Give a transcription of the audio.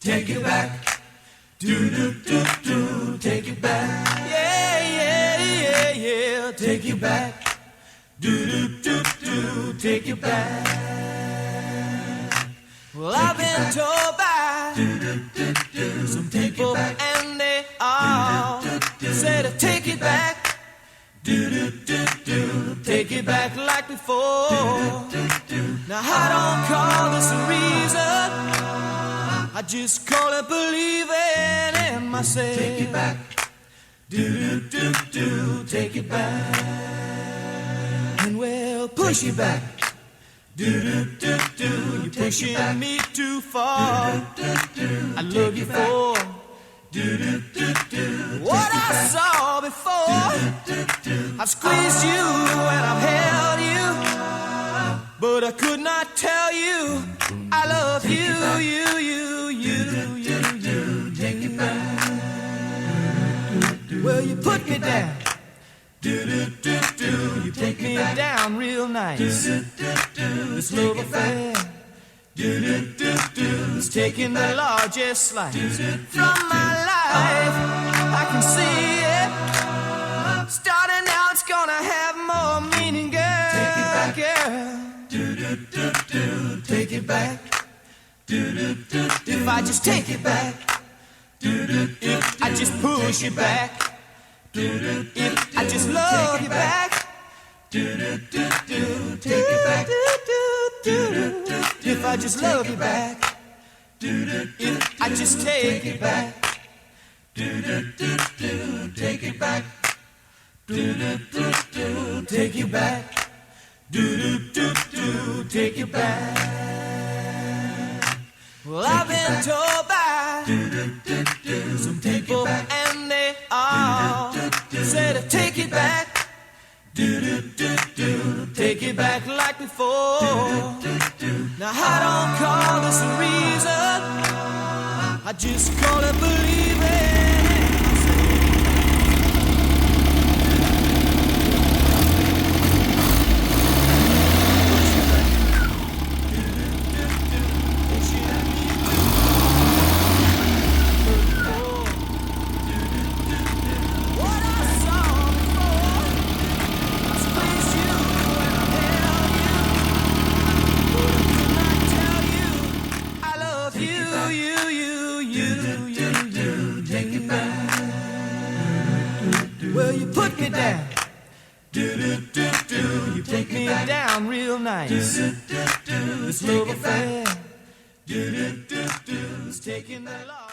take it back. Do do do do, take it back. Yeah, yeah, yeah, yeah, take it back. Do do do do, take it back. Well, I've been told by some people, and they all say to take it back. Do do do do, take it back like before. Now I don't call this a reason, I just call it believing in myself. Take it back. Do do do do, take it back. And we'll push it back. Do do do do, you're pushing me too far. I love you for what I saw before. I've squeezed you and I've held you, but I could not tell you I love you, you. Take it back. Well, you put me down. You put me down real nice. This love affair is taking the largest slice from my life. I can see it. Starting now, it's gonna have more meaning, girl. Take it back, girl. Take it back. If I just take it back, if I just push it back, if I just love you back, take it back. If I just love you back, if I just take it back, take it back, take it back, take it back. Well, I've been told by some people, and they all say to take it back. Take it back like before. Now I don't call this a reason, I just call it believing. Well, you put me down. You put me down real nice. This love affair is taking the law.